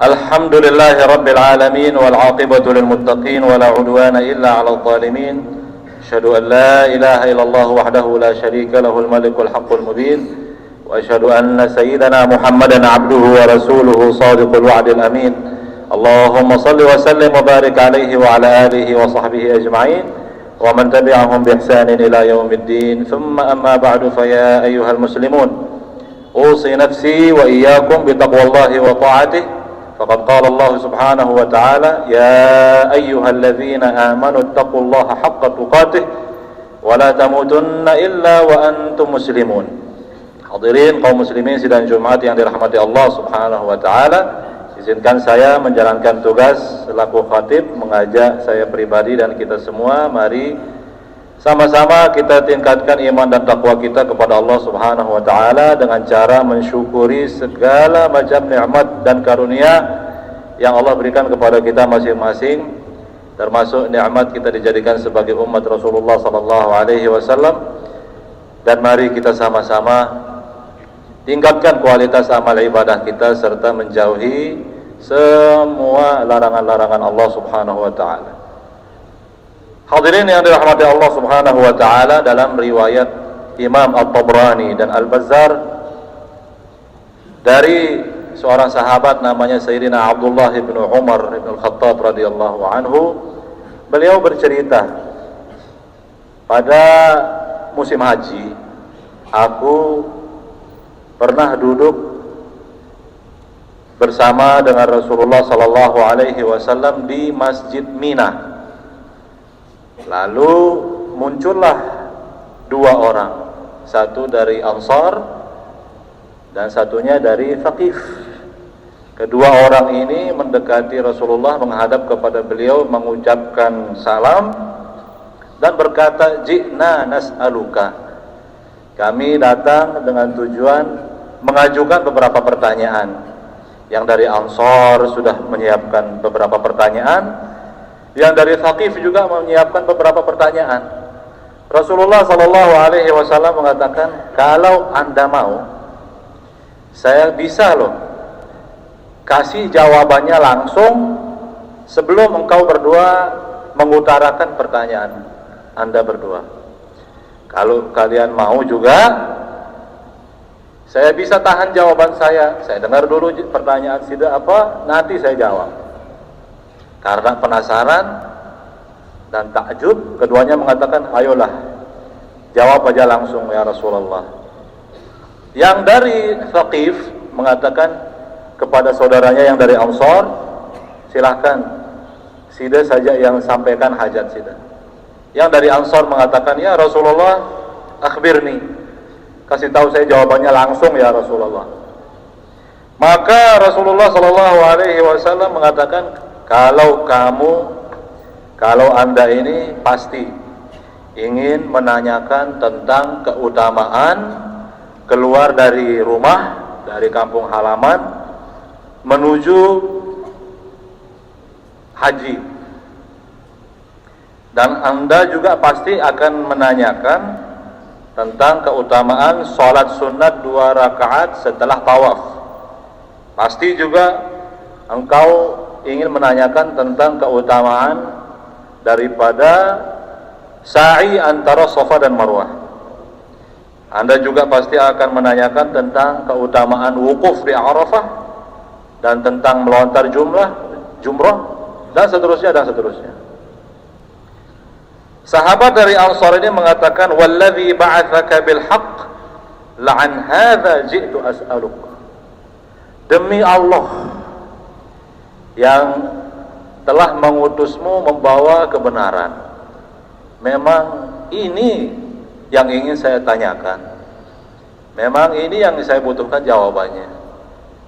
الحمد لله رب العالمين والعاقبة للمتقين ولا عدوان إلا على الظالمين أشهد أن لا إله إلا الله وحده لا شريك له الملك الحق المبين وأشهد أن سيدنا محمدا عبده ورسوله صادق الوعد الأمين اللهم صل وسلم وبارك عليه وعلى آله وصحبه أجمعين ومن تبعهم بإحسان إلى يوم الدين ثم أما بعد فيا أيها المسلمون أوصي نفسي وإياكم بتقوى الله وطاعته فقد قال الله سبحانه وتعالى يا أيها الذين آمنوا اتقوا الله حق تقاته ولا تموتن إلا وأنتم مسلمون. Hadirin kaum muslimin sidang Jumat yang dirahmati Allah Subhanahu wa taala, izinkan saya menjalankan tugas selaku khatib mengajak saya pribadi dan kita semua, mari sama-sama kita tingkatkan iman dan takwa kita kepada Allah Subhanahu wa taala dengan cara mensyukuri segala macam nikmat dan karunia yang Allah berikan kepada kita masing-masing, termasuk nikmat kita dijadikan sebagai umat Rasulullah sallallahu alaihi wasallam. Dan mari kita sama-sama tingkatkan kualitas amal ibadah kita serta menjauhi semua larangan-larangan Allah Subhanahu wa taala. Hadirin yang dirahmati Allah Subhanahu wa taala, dalam riwayat Imam At-Tabrani dan Al-Bazzar dari seorang sahabat namanya Sayyidina Abdullah bin Umar bin Al-Khattab radhiyallahu anhu, beliau bercerita, pada musim haji aku pernah duduk bersama dengan Rasulullah sallallahu alaihi wasallam di Masjid Mina. Lalu muncullah dua orang, satu dari Ansar dan satunya dari Thaqif. Kedua orang ini mendekati Rasulullah, menghadap kepada beliau, mengucapkan salam dan berkata, "Ji'na nas'aluka." Kami datang dengan tujuan mengajukan beberapa pertanyaan. Yang dari Ansar sudah menyiapkan beberapa pertanyaan, yang dari Thaqif juga menyiapkan beberapa pertanyaan. Rasulullah sallallahu alaihi wasallam mengatakan, "Kalau Anda mau, saya bisa loh kasih jawabannya langsung sebelum engkau berdua mengutarakan pertanyaan Anda berdua. Kalau kalian mau juga, saya bisa tahan jawaban saya dengar dulu pertanyaan sida apa, nanti saya jawab." Karena penasaran dan takjub, keduanya mengatakan, "Ayolah, jawab aja langsung ya Rasulullah." Yang dari Thaqif mengatakan kepada saudaranya yang dari Ansar, "Silahkan, sida saja yang sampaikan hajat sida." Yang dari Ansar mengatakan, "Ya Rasulullah, akhbirni, kasih tahu saya jawabannya langsung ya Rasulullah." Maka Rasulullah sallallahu alaihi wasallam mengatakan, Kalau Anda ini pasti ingin menanyakan tentang keutamaan keluar dari rumah, dari kampung halaman menuju haji, dan Anda juga pasti akan menanyakan tentang keutamaan sholat sunat 2 rakaat setelah tawaf. Pasti juga engkau ingin menanyakan tentang keutamaan daripada sa'i antara Safa dan Marwah. Anda juga pasti akan menanyakan tentang keutamaan wukuf di Arafah dan tentang melontar jumrah dan seterusnya dan seterusnya. Sahabat dari Ansar ini mengatakan, "Wallazi ba'atsaka bil haqq la'an hadza ji'tu as'aluk." Demi Allah yang telah mengutusmu membawa kebenaran, memang ini yang ingin saya tanyakan, memang ini yang saya butuhkan jawabannya.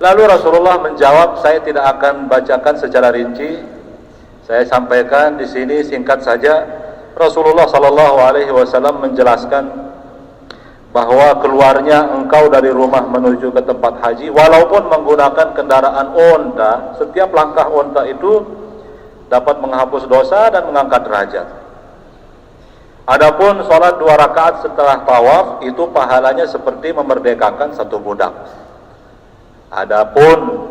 Lalu Rasulullah menjawab, saya tidak akan bacakan secara rinci, saya sampaikan di sini singkat saja. Rasulullah sallallahu alaihi wasallam menjelaskan bahwa keluarnya engkau dari rumah menuju ke tempat haji, walaupun menggunakan kendaraan onta, setiap langkah onta itu dapat menghapus dosa dan mengangkat derajat. Adapun sholat 2 rakaat setelah tawaf, itu pahalanya seperti memerdekakan satu budak. Adapun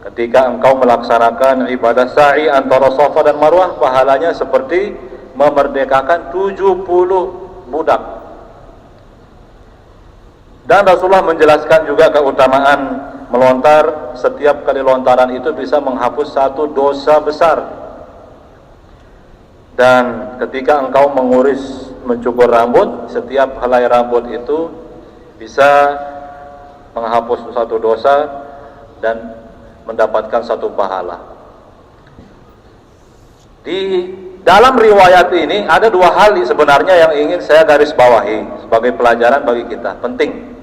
Ketika engkau melaksanakan ibadah sa'i antara Safa dan Marwah, pahalanya seperti memerdekakan 70 budak. Dan Rasulullah menjelaskan juga keutamaan melontar. Setiap kali lontaran itu bisa menghapus satu dosa besar. Dan ketika engkau mencukur rambut, setiap helai rambut itu bisa menghapus satu dosa dan mendapatkan satu pahala. Di dalam riwayat ini ada dua hal sebenarnya yang ingin saya garis bawahi sebagai pelajaran bagi kita, penting.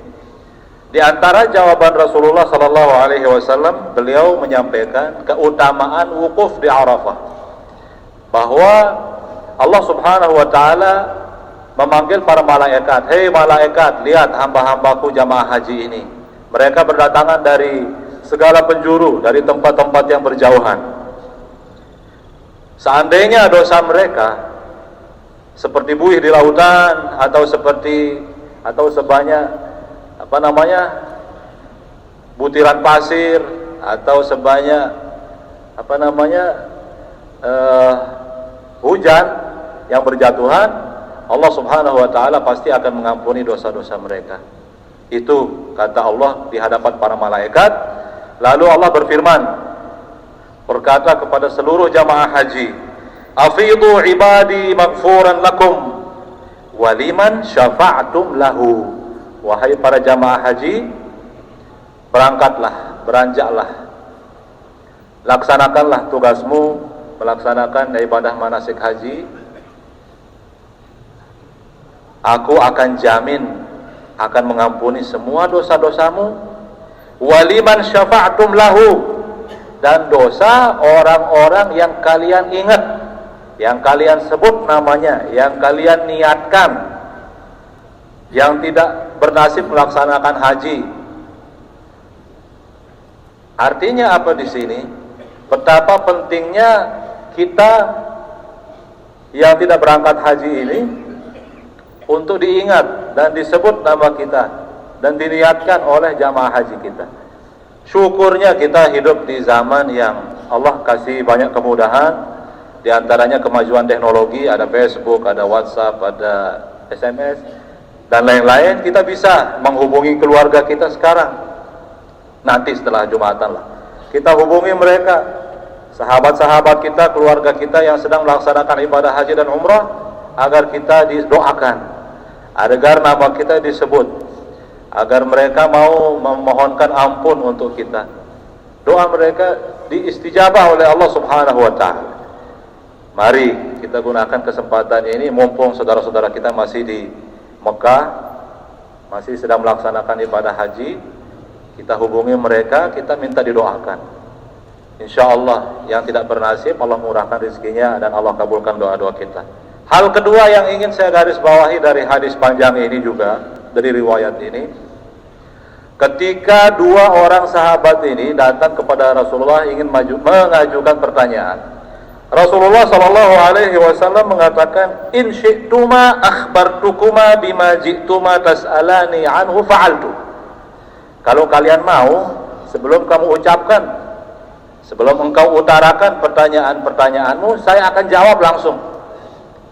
Di antara jawaban Rasulullah sallallahu alaihi wasallam, beliau menyampaikan keutamaan wukuf di Arafah, bahwa Allah Subhanahu wa taala memanggil para malaikat, "Hei malaikat, lihat hamba-hambaku jamaah haji ini. Mereka berdatangan dari segala penjuru, dari tempat-tempat yang berjauhan. Seandainya dosa mereka seperti buih di lautan, atau sebanyak butiran pasir, atau sebanyak hujan yang berjatuhan, Allah Subhanahu wa taala pasti akan mengampuni dosa-dosa mereka." Itu kata Allah di hadapan para malaikat. Lalu Allah berfirman, berkata kepada seluruh jamaah haji, "Afidhu ibadi maghfuran lakum waliman syafa'tum lahu." Wahai para jamaah haji, berangkatlah, beranjaklah, laksanakanlah tugasmu, melaksanakan ibadah manasik haji. Aku akan jamin akan mengampuni semua dosa-dosamu. Waliman syafa'tum lahu, dan dosa orang-orang yang kalian ingat, yang kalian sebut namanya, yang kalian niatkan, yang tidak bernasib melaksanakan haji. Artinya apa di sini? Betapa pentingnya kita yang tidak berangkat haji ini untuk diingat dan disebut nama kita dan diniatkan oleh jamaah haji kita. Syukurnya kita hidup di zaman yang Allah kasih banyak kemudahan, di antaranya kemajuan teknologi, ada Facebook, ada WhatsApp, ada SMS dan lain-lain. Kita bisa menghubungi keluarga kita sekarang. Nanti setelah Jumatan lah, kita hubungi mereka, sahabat-sahabat kita, keluarga kita yang sedang melaksanakan ibadah haji dan umrah, agar kita didoakan, agar nama kita disebut, agar mereka mau memohonkan ampun untuk kita. Doa mereka diistijabah oleh Allah Subhanahu wa taala. Mari kita gunakan kesempatan ini, mumpung saudara-saudara kita masih di Mekah, masih sedang melaksanakan ibadah haji, kita hubungi mereka, kita minta didoakan. Insyaallah yang tidak bernasib Allah murahkan rezekinya dan Allah kabulkan doa-doa kita. Hal kedua yang ingin saya garis bawahi dari hadis panjang ini juga, dari riwayat ini, ketika dua orang sahabat ini datang kepada Rasulullah ingin mengajukan pertanyaan, Rasulullah sallallahu alaihi wasallam mengatakan, "In syi'tuma akhbartukuma bima ji'tuma tas'alani anhu fa'altu." Kalau kalian mau, sebelum kamu ucapkan, sebelum engkau utarakan pertanyaan-pertanyaanmu, saya akan jawab langsung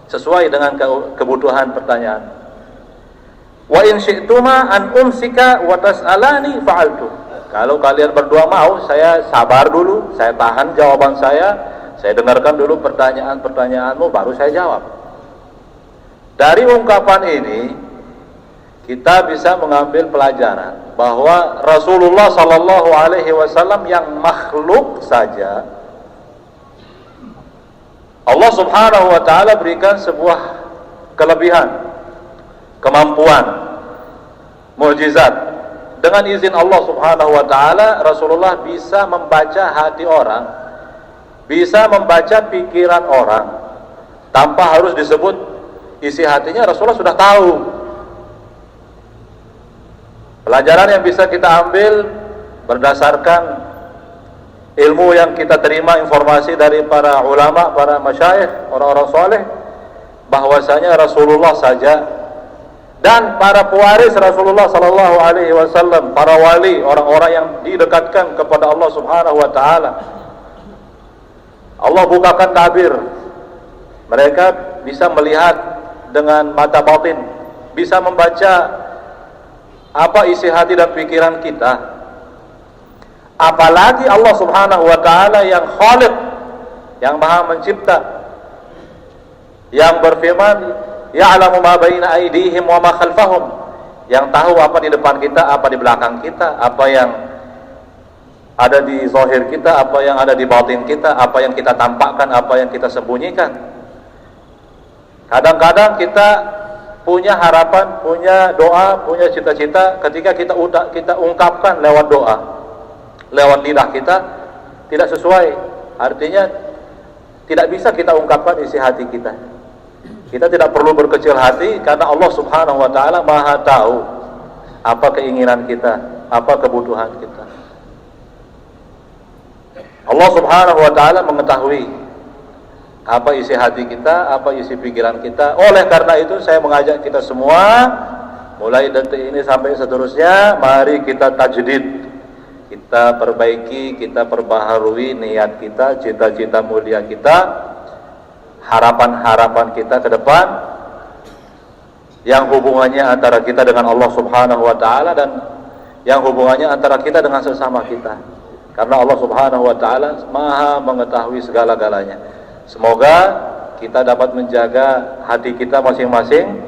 sesuai dengan kebutuhan pertanyaan. Wa in syi'tuma an umsika wa tas'alani fa'altu. Kalau kalian berdua mau, saya sabar dulu, saya tahan jawaban saya dengarkan dulu pertanyaan-pertanyaanmu, baru saya jawab. Dari ungkapan ini kita bisa mengambil pelajaran bahwa Rasulullah sallallahu alaihi wasallam yang makhluk saja Allah Subhanahu wa taala berikan sebuah kelebihan, kemampuan, mukjizat. Dengan izin Allah Subhanahu wa taala, Rasulullah bisa membaca hati orang, bisa membaca pikiran orang tanpa harus disebut isi hatinya. Rasulullah sudah tahu. Pelajaran yang bisa kita ambil berdasarkan ilmu yang kita terima, informasi dari para ulama, para masyayikh, orang-orang soleh, bahwasanya Rasulullah saja dan para pewaris Rasulullah sallallahu alaihi wasallam, para wali, orang-orang yang didekatkan kepada Allah Subhanahu wa taala. Allah bukakan tabir. Mereka bisa melihat dengan mata batin, bisa membaca apa isi hati dan pikiran kita. Apalagi Allah Subhanahu wa taala yang Khaliq, yang Maha Mencipta, yang berfirman, ya'lamu ma baina aydihim wa ma khalfahum, yang tahu apa di depan kita, apa di belakang kita, apa yang ada di zahir kita, apa yang ada di batin kita, apa yang kita tampakkan, apa yang kita sembunyikan. Kadang-kadang kita punya harapan, punya doa, punya cita-cita, ketika kita ungkapkan lewat doa, lewat lidah kita, tidak sesuai. Artinya tidak bisa kita ungkapkan isi hati kita. Kita tidak perlu berkecil hati, karena Allah Subhanahu wa taala Maha tahu apa keinginan kita, apa kebutuhan kita. Allah Subhanahu wa taala mengetahui apa isi hati kita, apa isi pikiran kita. Oleh karena itu saya mengajak kita semua, mulai detik ini sampai seterusnya, mari kita tajdid, kita perbaiki, kita perbaharui niat kita, cita-cita mulia kita, harapan-harapan kita ke depan, yang hubungannya antara kita dengan Allah Subhanahu wa taala dan yang hubungannya antara kita dengan sesama kita. Karena Allah Subhanahu wa taala Maha mengetahui segala-galanya. Semoga kita dapat menjaga hati kita masing-masing.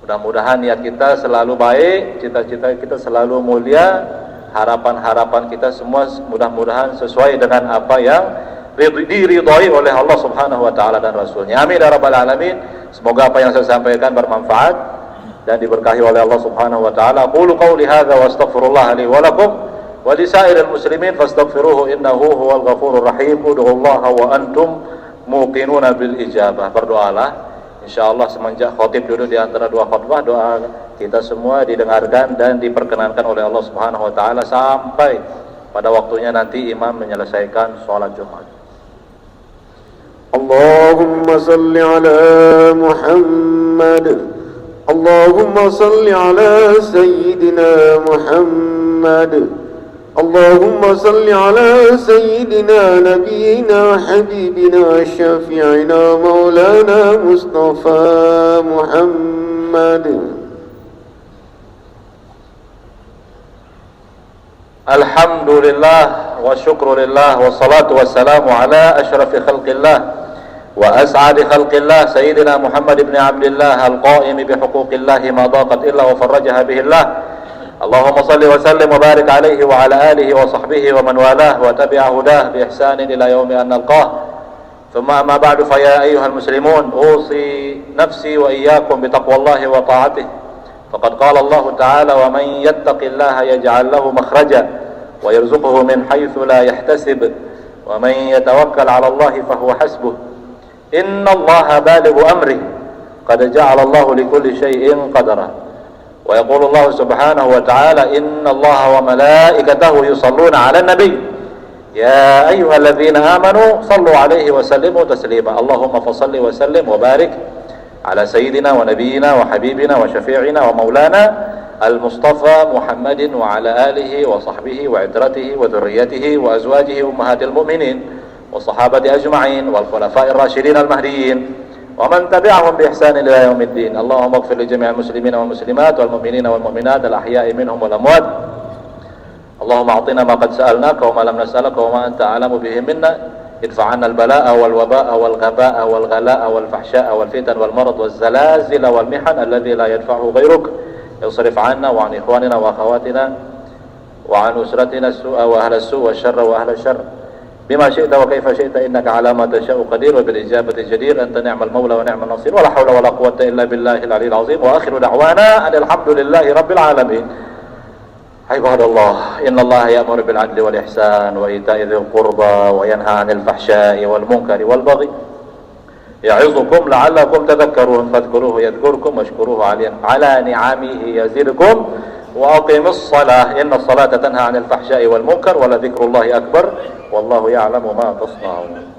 Mudah-mudahan niat kita selalu baik, cita-cita kita selalu mulia, harapan-harapan kita semua mudah-mudahan sesuai dengan apa yang diridhai oleh Allah Subhanahu wa taala dan Rasulnya. Amin ya rabbal alamin. Semoga apa yang saya sampaikan bermanfaat dan diberkahi oleh Allah Subhanahu wa taala. Qulu qawli hadza wa astaghfirullah li wa lakum wa lisairil muslimin fastaghfiruhu innahu huwal ghafurur rahim. Ud'ullaha wa antum muqinuna bil ijabah. Berdoalah, insyaallah semenjak khatib duduk di antara dua khutbah, doa kita semua didengarkan dan diperkenankan oleh Allah Subhanahu wa taala sampai pada waktunya nanti imam menyelesaikan sholat Jumat. Allahumma salli ala Muhammad, Allahumma salli ala Sayyidina Muhammad, Allahumma salli ala Sayyidina Nabiyyina Habibina Syafi'ina Maulana Mustafa Muhammad. Alhamdulillah wa syukrulillah wa salatu wassalamu ala ashrafi khalqillah wa as'adi khalqillah Sayyidina Muhammad ibn Abdillah al-qa'imi bihuquqillahi ma daqat illa wa farrajaha bihillah. Allahumma salli wa sallim wa barik alaihi wa ala alihi wa sahbihi wa man walah wa tabi'a hudah bi ihsanin ila yaumi an nalqah. Thumma amma ba'du, fa ya ayyuhal muslimun, usi nafsi wa iyyakum bi taqwallahi wa ta'atihi. Faqad qala Allah ta'ala, wa man yattaqillaha yaj'al lahu makhraja wa yarzuqhu min haythu la yahtasib wa man yatawakkal 'ala Allah fa huwa hasbuh. Inna Allaha balighu amri qad ja'ala Allah likulli shay'in qadara. Wa yaqulu Allah subhanahu wa ta'ala, inna Allaha wa malaikatahu yusalluna 'alan nabiy ya ayyuhalladzina amanu sallu 'alaihi wa sallimu taslima. Allahumma fashalli wa sallim wa barik على سيدنا ونبينا وحبيبنا وشفيعنا ومولانا المصطفى محمد وعلى آله وصحبه وعترته وذريته وأزواجه أمهات المؤمنين والصحابة أجمعين والخلفاء الراشدين المهديين ومن تبعهم بإحسان إلى يوم الدين. اللهم اغفر لجميع المسلمين والمسلمات والمؤمنين والمؤمنات الأحياء منهم والأموات. اللهم أعطنا ما قد سألناك وما لم نسألك وما أنت أعلم به منا. ادفع عنا البلاء والوباء والغباء والغلاء والفحشاء والفتن والمرض والزلازل والمحن الذي لا يدفعه غيرك. اصرف عنا وعن إخواننا وأخواتنا وعن أسرتنا السوء وأهل السوء والشر وأهل الشر بما شئت وكيف شئت إنك على ما تشاء قدير وبالإجابة جدير. أنت نعم المولى ونعم النصير ولا حول ولا قوة إلا بالله العلي العظيم. وآخر دعوانا أن الحمد لله رب العالمين. عباد الله، إن الله يأمر بالعدل والإحسان وإيتاء ذي القربى وينهى عن الفحشاء والمنكر والبغي يعظكم لعلكم تذكرون. فاذكروه يذكركم واشكروه على نعمه يزدكم وأقيموا الصلاة إن الصلاة تنهى عن الفحشاء والمنكر ولذكر الله أكبر والله يعلم ما تصنعون.